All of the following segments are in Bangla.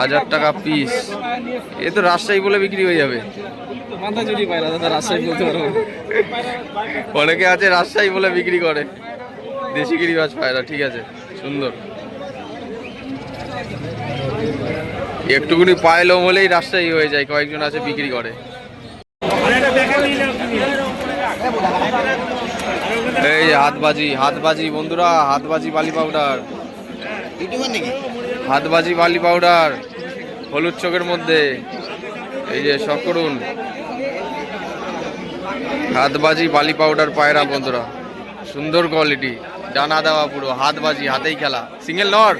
1000 টাকা পিস। এ তো রাজশাহী বলে বিক্রি হয়ে যাবে। অনেকে আছে রাজশাহী বলে বিক্রি করে দেশি গিরিবাজ পায়রা। ঠিক আছে, সুন্দর। একটুকুনি পায়লো বলেই রাজশাহী হয়ে যায়, কয়েকজন আছে বিক্রি করে। এই যে হাতবাজি বন্ধুরা, হাতবাজি বালি পাউডার, হাতবাজি বালি পাউডার হলুদ চোখের মধ্যে। এই যে শখ করুন, হাতবাজি বালি পাউডার পায়রা বন্ধুরা, সুন্দর কোয়ালিটি, ডানা দেওয়া পুরো, হাতবাজি, হাতেই খেলা। সিঙ্গেল নর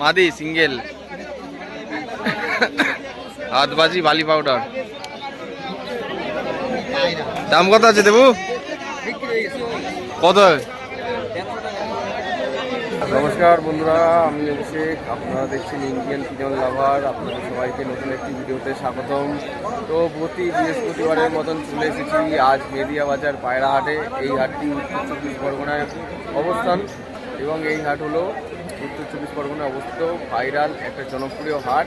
মাদি, সিঙ্গেল। হাতবাজি বালি পাউডার। দাম কত আছে দেবু? কত? নমস্কার বন্ধুরা, আমি অভিষেক, আপনারা দেখছেন ইন্ডিয়ান পিজন লাভার। আপনাদের সবাইকে নতুন একটি ভিডিওতে স্বাগতম। তো প্রতি বৃহস্পতিবারের মতন চলে এসেছি আজ মেদিয়া বাজার পায়রা হাটে। এই হাটটি উত্তর চব্বিশ পরগনায় অবস্থান এবং এই হাট হলো উত্তর চব্বিশ পরগনায় অবস্থিত ভাইরাল একটা জনপ্রিয় হাট।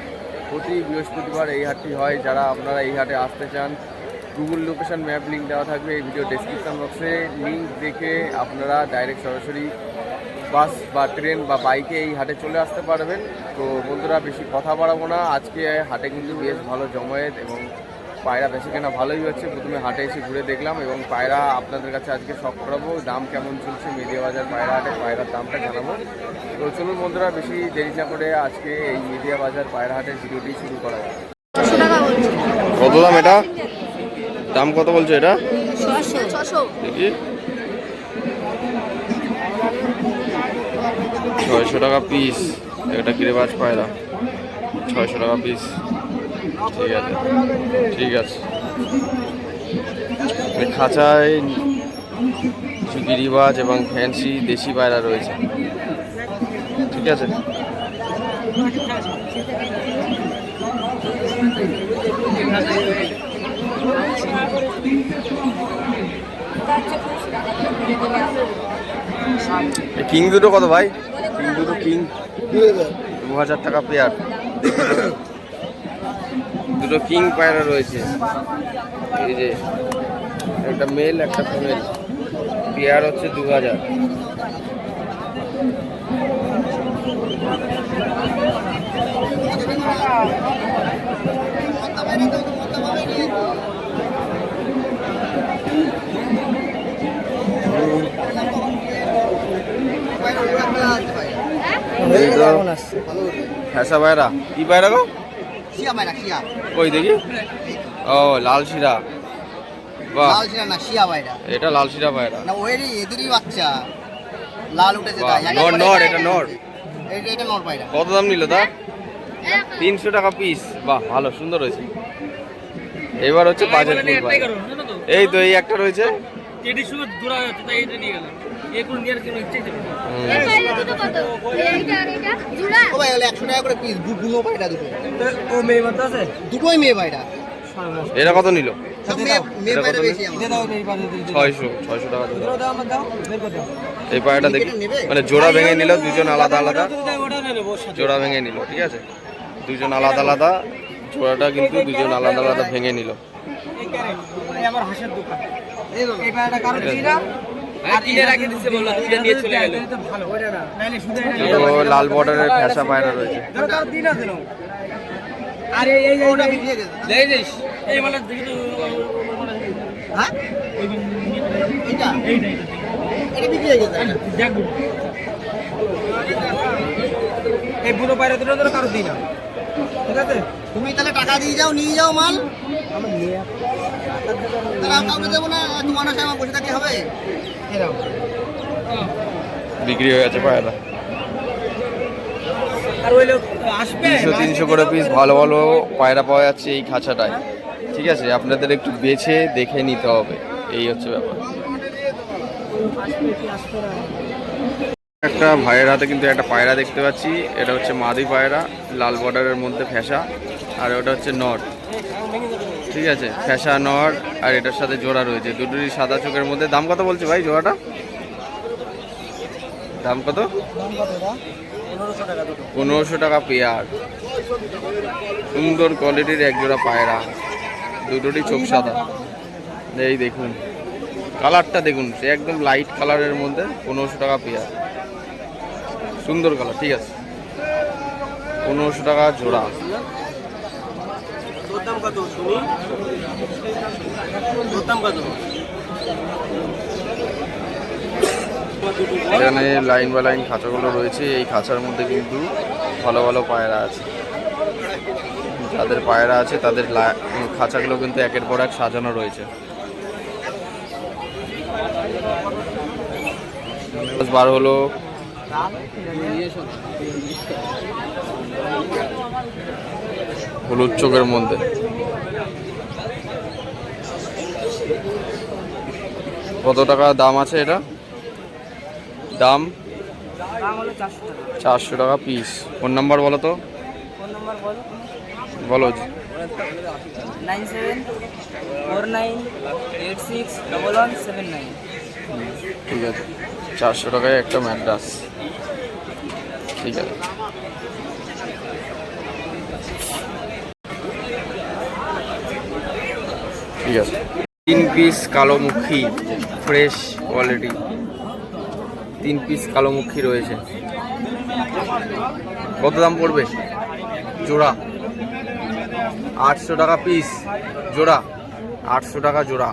প্রতি বৃহস্পতিবার এই হাটটি হয়। যারা আপনারা এই হাটে আসতে চান, গুগল লোকেশন ম্যাপ লিঙ্ক দেওয়া থাকবে এই ভিডিও ডেসক্রিপশন বক্সে। লিঙ্ক দেখে আপনারা ডাইরেক্ট সরাসরি বাস বা ট্রেন বা বাইকে এই হাটে চলে আসতে পারবেন। তো বন্ধুরা, বেশি কথা বাড়াবো না। আজকে হাটে কিন্তু বেশ ভালো জমায়েত এবং পায়রা বেশি কেনা ভালোই হচ্ছে। প্রথমে হাটে এসে ঘুরে দেখলাম এবং পায়রা আপনাদের কাছে আজকে শখ করাবো। দাম কেমন চলছে মেদিয়া বাজার পায়রা হাটে, পায়রার দামটা জানাবো। তো চলুন বন্ধুরা, বেশি দেরি না করে আজকে এই মেদিয়া বাজার পায়রা হাটের ভিডিওটি শুরু করা যায়। কত দাম এটা? দাম কত বলছো এটা? 600। দেখি, 600 টাকা পিস। এটা গিরিবাজ পায়রা, 600 টাকা পিস। ঠিক আছে, ঠিক আছে। খাঁচায় কিছু গিরিবাজ এবং ফ্যান্সি দেশি পায়রা রয়েছে। ঠিক আছে, কিং দুটো কত ভাই? কিং 2000 টাকা পেয়ার। দুটো কিং পায়রা রয়েছে। এই যে একটা মেল একটা ফিমেল, পেয়ার হচ্ছে 2000। ফ্যাসা পায়রা, কি পায়রা গো? ওই দেখি, ও লাল শিরা। বাহ, এটা লাল শিরা পায়রা। নর, এটা নর। কত দাম নিল তা? 300 টাকা পিস। বাহ, ভালো, সুন্দর হয়েছে। এবার হচ্ছে বাজেট ফুল পায়রা। এই তো এই একটা রয়েছে। এটা কত নিল? 600 টাকা। এই পায়রাটা দেখি, মানে জোড়া ভেঙে নিল, দুজন আলাদা আলাদা জোড়া ভেঙে নিল। ঠিক আছে, দুজন আলাদা আলাদা জোড়াটা কিন্তু দুজন আলাদা আলাদা ভেঙে নিল। লাল বর্ডারের ফ্যাসা পায়রা রয়েছে। এই বুড়ো পায়রা দুটো ধরো কারো দিই না। ঠিক আছে, তুমি তাহলে টাকা দিয়ে যাও, নিয়ে যাও মাল। আমার নিয়ে কাউকে দেবো না, তোমার আশায় আমার বসে থাকতে হবে। বিক্রি হয়ে গেছে পায়রা। আর ওই লোক আসবে 200-300 করে পিস ভালো ভালো পায়রা পাওয়া যাচ্ছে এই খাঁচাটায়। ঠিক আছে, আপনাদের একটু বেছে দেখে নিতে হবে, এই হচ্ছে ব্যাপার। একটা ভাইয়ের হাতে কিন্তু একটা পায়রা দেখতে পাচ্ছি। এটা হচ্ছে মাদি পায়রা, লাল বর্ডারের মধ্যে ফ্যাসা, আর ওটা হচ্ছে নর। ঠিক আছে, ফ্যাসা নর, আর এটার সাথে জোড়া রয়েছে, দুটোরই সাদা চোখের মধ্যে। দাম কত বলছে ভাই জোড়াটা? দাম কত? 1500 টাকা পেয়ার। সুন্দর কোয়ালিটির একজোড়া পায়রা, দুটোরই চোখ সাদা। এই দেখুন কালারটা দেখুন, সে একদম লাইট কালারের মধ্যে 1500 টাকা পেয়ার, সুন্দর কালার। ঠিক আছে, 1500 টাকা জোড়া। এখানে লাইন বাই লাইন খাঁচাগুলো রয়েছে, এই খাঁচার মধ্যে কিন্তু ভালো ভালো পায়রা আছে। যাদের পায়রা আছে তাদের খাঁচাগুলো কিন্তু একের পর এক সাজানো রয়েছে। বার হলো হলুদ চোখের মধ্যে, কত টাকা দাম আছে এটা? দাম 400 টাকা পিস। ফোন নাম্বার বলো তো, বলো। 9749861179। ঠিক আছে, 400 টাকায় একটা ম্যাড্রাস। ঠিক আছে, ঠিক আছে। 3 পিস কালোমুখী ফ্রেশ কোয়ালিটি, 3 পিস কালোমুখী রয়েছে। কত দাম পড়বে জোড়া? 800 টাকা পিস জোড়া, 800 টাকা জোড়া।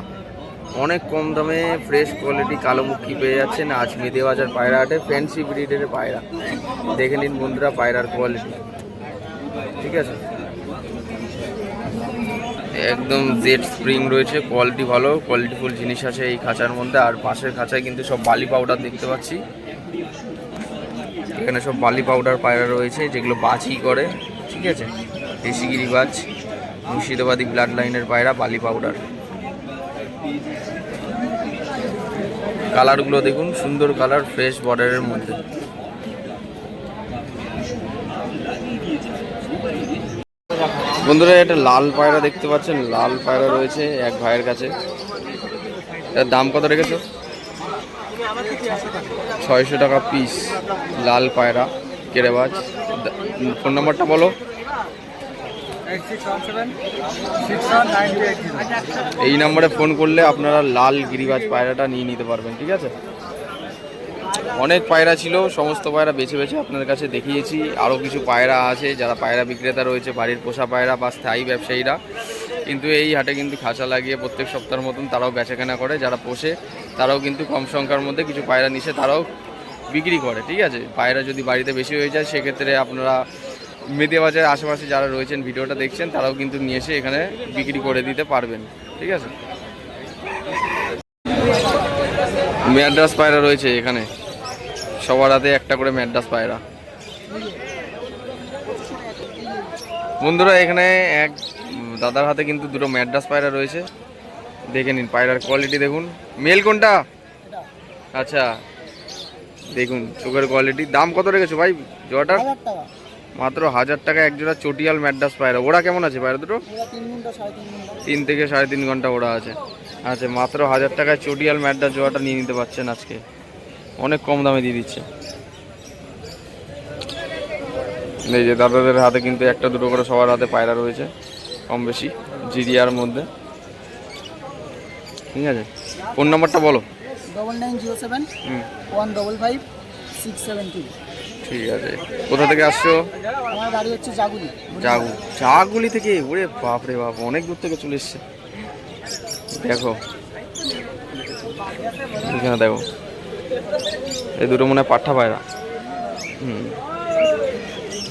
অনেক কম দামে ফ্রেশ কোয়ালিটি কালোমুখী পেয়ে যাচ্ছেন আজ মেদিয়া বাজার পায়রা হাটে। ফ্যান্সি ব্রিডের পায়রা, দেখে নিন বন্ধুরা পায়রার কোয়ালিটি। ঠিক আছে, একদম জেড স্প্রিং রয়েছে, কোয়ালিটি ভালো, কোয়ালিটিফুল জিনিস আছে এই খাঁচার মধ্যে। আর পাশের খাঁচায় কিন্তু সব বালি পাউডার দেখতে পাচ্ছি। এখানে সব বালি পাউডার পায়রা রয়েছে যেগুলো বাজি করে। ঠিক আছে, দেশি গিরিবাজ, মুর্শিদাবাদী ব্লাড লাইনের পায়রা, বালি পাউডার। কালারগুলো দেখুন, সুন্দর কালার, ফ্রেশ বর্ডারের মধ্যে। বন্ধুরা এটা লাল পায়রা দেখতে পাচ্ছেন, লাল পায়রা রয়েছে এক ভাইয়ের কাছে। এর দাম কত রেখেছো? 600 টাকা পিস লাল পায়রা কেরেবাজ। ফোন নাম্বারটা বলো। 8617619280। এই নম্বরে ফোন করলে আপনারা লাল গিরিবাজ পায়রাটা নিয়ে নিতে পারবেন। ঠিক আছে, অনেক পায়রা ছিল, সমস্ত পায়রা বেছে বেছে আপনার কাছে দেখিয়েছি। আরও কিছু পায়রা আছে, যারা পায়রা বিক্রেতা রয়েছে, বাড়ির পোষা পায়রা বা স্থায়ী ব্যবসায়ীরা কিন্তু এই হাটে কিন্তু খাঁচা লাগিয়ে প্রত্যেক সপ্তাহের মতন তারাও বেচাকেনা করে। যারা পোষে তারাও কিন্তু কম সংখ্যার মধ্যে কিছু পায়রা নিষে তারাও বিক্রি করে। ঠিক আছে, পায়রা যদি বাড়িতে বেশি হয়ে যায় সেক্ষেত্রে আপনারা মেদিয়া বাজারের আশেপাশে যারা রয়েছেন ভিডিওটা দেখছেন তারাও কিন্তু নিয়ে এসে এখানে বিক্রি করে দিতে পারবেন। ঠিক আছে, ম্যাড্রাস পায়রা রয়েছে এখানে, সবার হাতে একটা করে ম্যাড্রাস পায়রা। বন্ধুরা এখানে এক দাদার হাতে কিন্তু দুটো ম্যাড্রাস পায়রা রয়েছে, দেখে নিন পায়রার কোয়ালিটি দেখুন। মেল কোনটা? আচ্ছা দেখুন চোখের কোয়ালিটি। দাম কত রেখেছো ভাই জোড়াটার? মাত্র 1000 টাকা এক জোড়া চটিয়াল ম্যাড্রাস পায়রা। ওরা কেমন আছে পায়রা দুটো? 3 থেকে 3.5 ঘন্টা ওরা আছে। আচ্ছা, মাত্র 1000 টাকায় চটিয়াল ম্যাড্রাস জোড়াটা নিয়ে নিতে পারছেন আজকে, অনেক কম দামে দিয়ে দিচ্ছে। এই যে দাদাদের হাতে কিন্তু একটা দুটো করে সবার হাতে পায়রা রয়েছে কম বেশি জিরিয়ার মধ্যে। ঠিক আছে, ফোন নাম্বারটা বলো। 9907155672। ঠিক আছে, কোথা থেকে আসছো? আমার বাড়ি হচ্ছে জাগুলি। জাগুলি থেকে? ওরে বাপ রে বাপ, অনেক দূর থেকে চলে এসছে। দেখো এখানে দেখো, এই দুটো মনে হয় পাঠা পায়রা।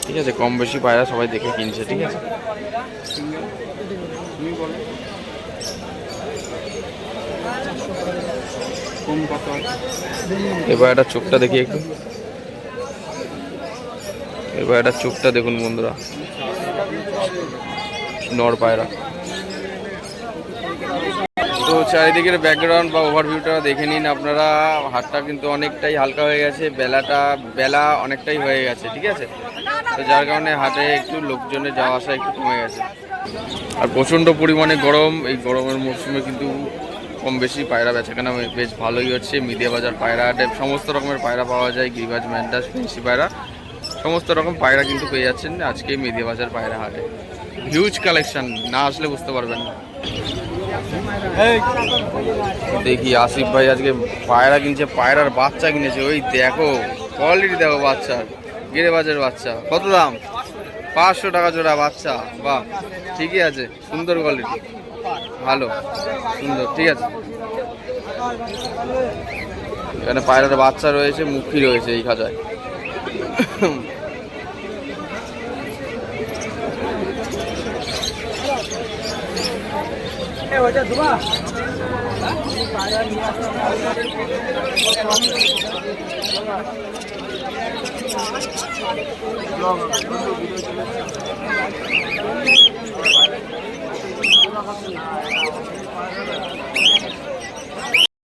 ঠিক আছে, কম বেশি পায়রা সবাই দেখে কিনছে। ঠিক আছে, এবার একটা চোখটা দেখি একটু, এবার একটা চোখটা দেখুন বন্ধুরা, নর পায়রা। তো চারিদিকের ব্যাকগ্রাউন্ড বা ওভারভিউটা দেখে নিন আপনারা। হাটটা কিন্তু অনেকটাই হালকা হয়ে গেছে, বেলা অনেকটাই হয়ে গেছে। ঠিক আছে, তো যার কারণে হাটে একটু লোকজনের যাওয়া আসা একটু কমে গেছে। আর প্রচণ্ড পরিমাণে গরম, এই গরমের মরশুমে কিন্তু কম বেশি পায়রা বেচাকেনা বেশ ভালোই হচ্ছে। মেদিয়া বাজার পায়রা হাটে সমস্ত রকমের পায়রা পাওয়া যায়, গিরিবাজ ম্যাড্রাস ফেন্সি পায়রা সমস্ত রকম পায়রা কিন্তু পেয়ে যাচ্ছেন আজকে মেদিয়া বাজার পায়রা হাটে। হিউজ কালেকশন, না আসলে বুঝতে পারবেন না। দেখি আসিফ ভাই আজকে পায়রা কিনছে, পায়রার বাচ্চা কিনেছে। ওই দেখো কোয়ালিটি দেখো বাচ্চার, গিরে বাজার বাচ্চা। কত দাম? 500 টাকা জোড়া বাচ্চা। বাহ, ঠিকই আছে, সুন্দর কোয়ালিটি, ভালো সুন্দর, ঠিক আছে। এখানে পায়রার বাচ্চা রয়েছে, মুখী রয়েছে এই খাঁচায়।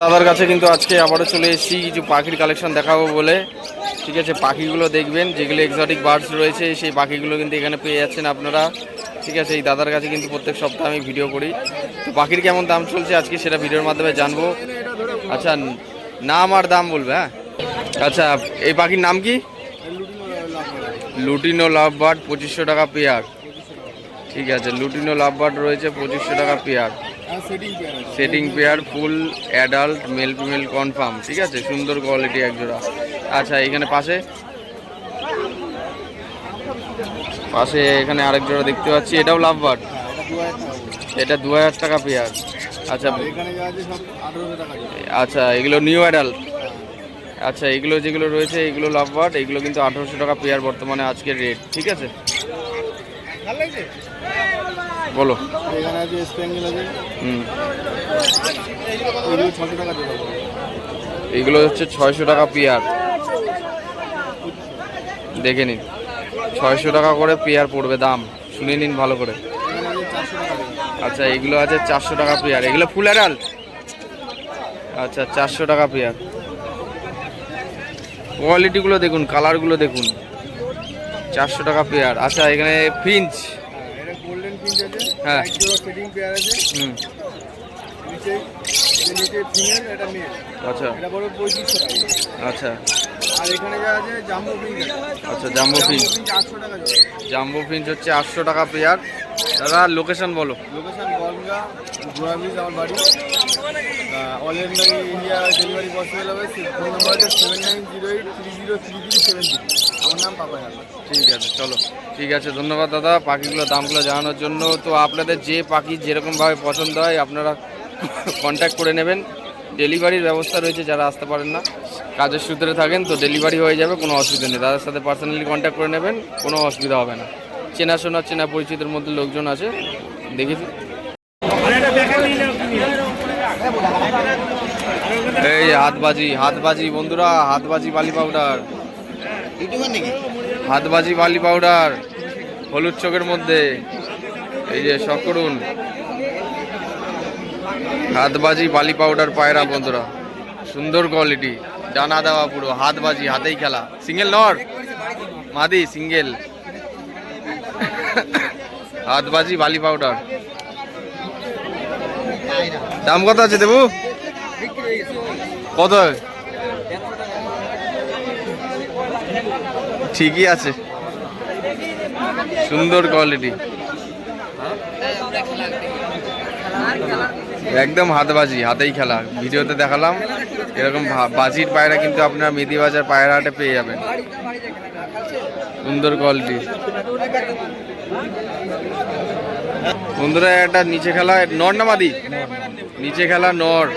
দাদার কাছে কিন্তু আজকে আবারও চলে এসেছি কিছু পাখির কালেকশন দেখাবো বলে। ঠিক আছে, পাখিগুলো দেখবেন, যেগুলো এক্সোটিক বার্ডস রয়েছে সেই পাখিগুলো কিন্তু এখানে পেয়ে যাচ্ছেন আপনারা। ঠিক আছে, এই দাদার কাছে কিন্তু প্রত্যেক সপ্তাহে আমি ভিডিও করি। তো পাখির কেমন দাম চলছে আজকে সেটা ভিডিওর মাধ্যমে জানবো। আচ্ছা, নাম আর দাম বলবে? হ্যাঁ, আচ্ছা, এই পাখির নাম কি? লুটিনো লাভ বার্ড, 2500 টাকা পেয়ার। ঠিক আছে, লুটিনো লাভ বার্ড রয়েছে 2500 টাকা pair. Setting pair, full adult, male female confirm. ঠিক আছে, সুন্দর কোয়ালিটি এক জোড়া। আচ্ছা, এখানে পাশে এখানে আরেক জোড়া দেখতে পাচ্ছি, এটাও লাভ বার্ড। এটা 2000 টাকা পেয়ার। আচ্ছা আচ্ছা, এগুলো নিউ অ্যাডাল্ট। আচ্ছা, এগুলো যেগুলো রয়েছে এগুলো লাভ বার্ড, এগুলো কিন্তু 1800 টাকা পেয়ার বর্তমানে আজকের রেট। ঠিক আছে, বলো। এগুলো হচ্ছে 600 টাকা পেয়ার, দেখে নিন 600 টাকা করে পেয়ার পড়বে, দাম শুনে নিন ভালো করে। আচ্ছা, এগুলো আছে 400 টাকা পেয়ার, এগুলো ফুল অ্যাডাল্ট। আচ্ছা, 400 টাকা পেয়ার। কোয়ালিটিগুলো দেখুন, কালারগুলো দেখুন, 400 টাকা পেয়ার। আচ্ছা, এখানে ফিঞ্চ, হ্যাঁ, আচ্ছা আচ্ছা, আচ্ছা, জাম্বো ফিঞ্চ। জাম্বো ফিঞ্চ হচ্ছে 800 টাকা পেয়ার। দাদা লোকেশন বলো। লোকেশন বনগা, গোয়াবিজ আমার বাড়ি। অল ইন্ডিয়া ডেলিভারি পসিবল হবে। ফোন নাম্বার হচ্ছে 7908303370। আমার নাম পাপাই হালদার। ঠিক আছে, চলো, ঠিক আছে, ধন্যবাদ দাদা পাখিগুলোর দামগুলো জানানোর জন্য। তো আপনাদের যে পাখি যেরকমভাবে পছন্দ হয় আপনারা কন্ট্যাক্ট করে নেবেন। ডেলিভারির ব্যবস্থা রয়েছে, যারা আসতে পারেন না, কাজের সূত্রে থাকেন, তো ডেলিভারি হয়ে যাবে, কোনো অসুবিধা নেই। দাদার সাথে পার্সোনালি কন্ট্যাক্ট করে নেবেন, কোনো অসুবিধা হবে না। চেনাশোনা, চেনা পরিচিতের মধ্যে লোকজন আছে, দেখেছি। এই হাতবাজি বন্ধুরা, হাতবাজি বালি পাউডার, হাতবাজি বালি পাউডার হলুদ চোখের মধ্যে। এই যে শখ করুন, হাতবাজি বালি পাউডার পায়রা বন্ধুরা, সুন্দর কোয়ালিটি, ডানা দেওয়া পুরো, হাতবাজি, হাতেই খেলা। সিঙ্গেল নর মাদি, সিঙ্গেল। হাতবাজি বালি পাউডার, দাম কত আছে দেবু? কত? ঠিকই আছে, সুন্দর কোয়ালিটি, একদম হাতবাজি, হাতেই খেলা। ভিডিওতে দেখালাম, এরকম বাজির পায়রা কিন্তু আপনারা মেদিয়া বাজার পায়রা হাটে পেয়ে যাবেন, সুন্দর কোয়ালিটি। বন্ধুরা, একটা নিচে খেলা নর না মাদি? নিচে খেলা নর,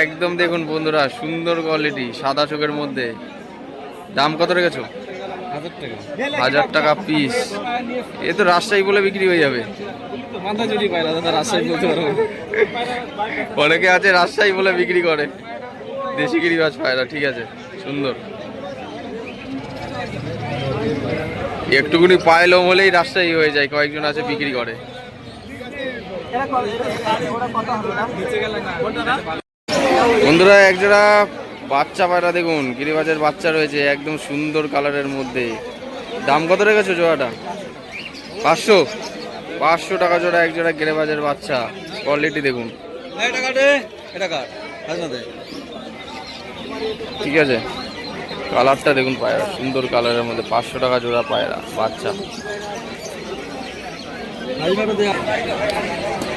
একদম দেখুন বন্ধুরা, সুন্দর কোয়ালিটি, সাদা চোখের মধ্যে। দাম কত রেখেছো? 1000 টাকা পিস। এ তো রাজশাহী বলে বিক্রি হয়ে যাবে। অনেকে আছে রাজশাহী বলে বিক্রি করে, দেশি গিরিবাজ পায়রা। ঠিক আছে, সুন্দর। একটুকুনি পায়লম হলেই রাজশাহী হয়ে যায়, কয়েকজন আছে বিক্রি করে। বন্ধুরা, একজোড়া বাচ্চা পায়রা দেখুন, গিরিবাজের বাচ্চা রয়েছে, একদম সুন্দর কালারের মধ্যে। দাম কত রেখেছো জোড়াটা? 500 টাকা জোড়া এক জোড়া গিরিবাজের বাচ্চা। কোয়ালিটি দেখুন, ঠিক আছে। কালারটা দেখুন পায়রা, সুন্দর কালারের মধ্যে 500 টাকা জোড়া পায়রা বাচ্চা।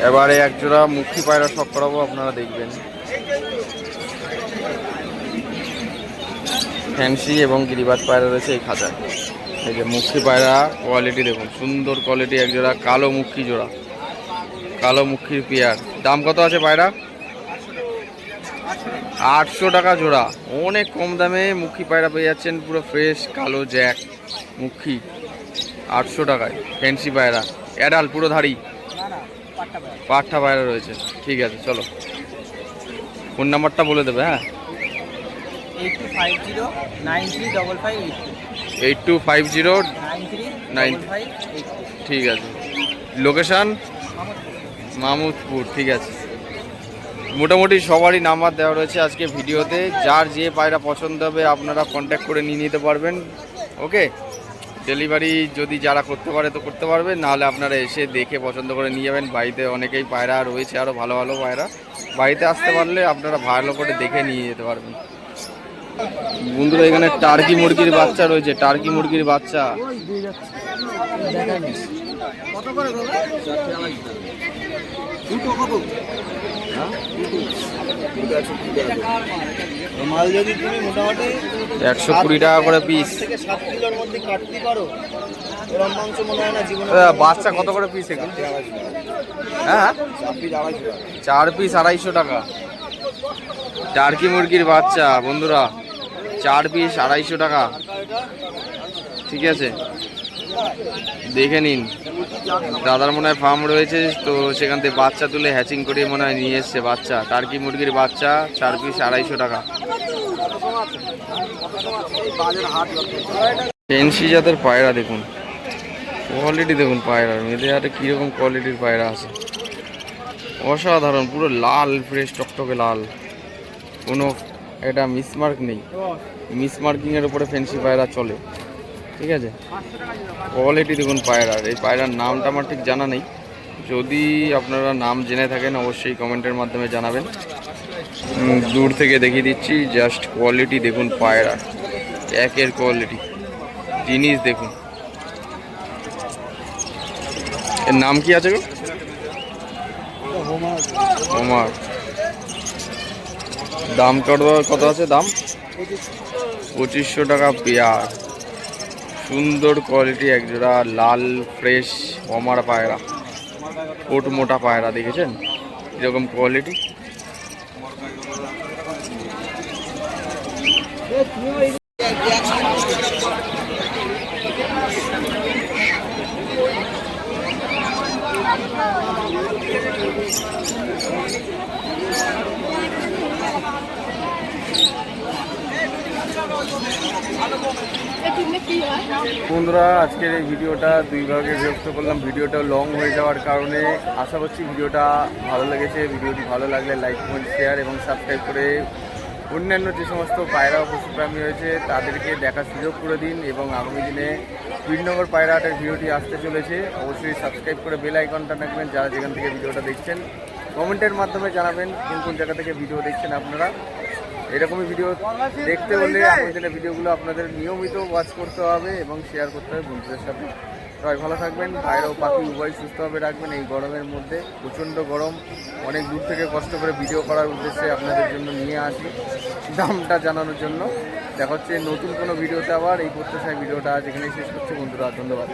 এবারে এক জোড়া মুখী পায়রা শখ করাবো, আপনারা দেখবেন। ফ্যান্সি এবং গিরিবাজ পায়রা রয়েছে এই খাঁচায়। এই যে মুখী পায়রা কোয়ালিটি দেখুন, সুন্দর কোয়ালিটি এক জোড়া কালো মুখী জোড়া, কালো মুখীর পেয়ার। দাম কত আছে পায়রা? 800 টাকা জোড়া। অনেক কম দামে মুখী পায়রা পেয়ে যাচ্ছেন, পুরো ফ্রেশ কালো জ্যাক মুখী 800 টাকায়। ফ্যান্সি পায়রা অ্যাডাল পুরো ধাড়ি, পাঠা পায়রা রয়েছে। ঠিক আছে, চলো ফোন নাম্বারটা বলে দেবে। হ্যাঁ, 825093 ঠিক আছে। লোকেশান মাহমুদপুর। ঠিক আছে, মোটামুটি সবারই নাম্বার দেওয়া রয়েছে আজকে ভিডিওতে। যার যে পায়রা পছন্দ হবে আপনারা কন্ট্যাক্ট করে নিয়ে নিতে পারবেন। ওকে, ডেলিভারি যদি যারা করতে পারে তো করতে পারবেন, নাহলে আপনারা এসে দেখে পছন্দ করে নিয়ে যাবেন। বাড়িতে অনেকেই পায়রা রয়েছে, আরও ভালো ভালো পায়রা। বাড়িতে আসতে পারলে আপনারা ভালো করে দেখে নিয়ে যেতে পারবেন। বন্ধুরা এখানে টার্কি মুরগির বাচ্চা রয়েছে, টার্কি মুরগির বাচ্চা। মাল যদি তুমি মোটামুটি 120 টাকা করে পিস। 7 কিলোর মধ্যে কাটতে পারো, ওরম মাংস মনে হয় না জীবনে। বাচ্চা কত করে পিস এগুলো? হ্যাঁ, 4 পিস 250 টাকা। টার্কি মুরগির বাচ্চা বন্ধুরা, 4 পিস 250 টাকা। ঠিক আছে, দেখে নিন। দাদার মনে হয় ফার্ম রয়েছে, তো সেখান থেকে বাচ্চা তুলে হ্যাচিং করে মনে হয় নিয়ে এসছে বাচ্চা। টার্কি মুরগির বাচ্চা 4 পিস 250 টাকা। ফেন্সি জাতের পায়রা দেখুন, কোয়ালিটি দেখুন পায়রার। মেয়েদের হাতে কীরকম কোয়ালিটির পায়রা আছে, অসাধারণ। পুরো লাল, ফ্রেশ টকটকে লাল, কোনো এটা মিসমার্ক নেই। মিসমার্কিংয়ের উপরে ফেন্সি পায়রা চলে। ঠিক আছে, কোয়ালিটি দেখুন পায়রার। এই পায়রার নামটা আমার ঠিক জানা নেই, যদি আপনারা নাম জেনে থাকেন অবশ্যই কমেন্টের মাধ্যমে জানাবেন। দূর থেকে দেখিয়ে দিচ্ছি, জাস্ট কোয়ালিটি দেখুন পায়রার, একের কোয়ালিটি জিনিস দেখুন। এর নাম কি আছে গো? ওমার। দাম কত আছে? দাম 2500 টাকা পেয়ার। সুন্দর কোয়ালিটি একজোড়া লাল ফ্রেশ ওমার পায়রা, কোট মোটা পায়রা। দেখেছেন এরকম কোয়ালিটি? বন্ধুরা আজকের এই ভিডিওটা 2 ভাগে বিভক্ত করলাম। ভিডিওটা লং হয়ে যাওয়ার কারণে আশা করছি ভিডিওটা ভালো লেগেছে। ভিডিওটি ভালো লাগলে লাইক, কমেন্ট, শেয়ার এবং সাবস্ক্রাইব করে অন্যান্য যে সমস্ত পায়রা ও পশুপ্রাণী রয়েছে তাদেরকে দেখার সুযোগ করে দিন। এবং আগামী দিনে বীরনগর পায়রা হাটের ভিডিওটি আসতে চলেছে, অবশ্যই সাবস্ক্রাইব করে বেল আইকনটা রাখবেন। যারা যেখান থেকে ভিডিওটা দেখছেন কমেন্টের মাধ্যমে জানাবেন কোন কোন জায়গা থেকে ভিডিও দেখছেন আপনারা। এরকমই ভিডিও দেখতে হলে আগামী দিনে ভিডিওগুলো আপনাদের নিয়মিত ওয়াচ করতে হবে এবং শেয়ার করতে হবে বন্ধুদের সাথে। সবাই ভালো থাকবেন, পায়রা ও পাখি উভয় সুস্থভাবে রাখবেন। এই গরমের মধ্যে প্রচণ্ড গরম, অনেক দূর থেকে কষ্ট করে ভিডিও করার উদ্দেশ্যে আপনাদের জন্য নিয়ে আসি, দামটা জানানোর জন্য। দেখা হচ্ছে নতুন কোনো ভিডিওতে আবার। এই প্রত্যাশায় ভিডিওটা আজ এখানেই শেষ করছি বন্ধুরা, ধন্যবাদ।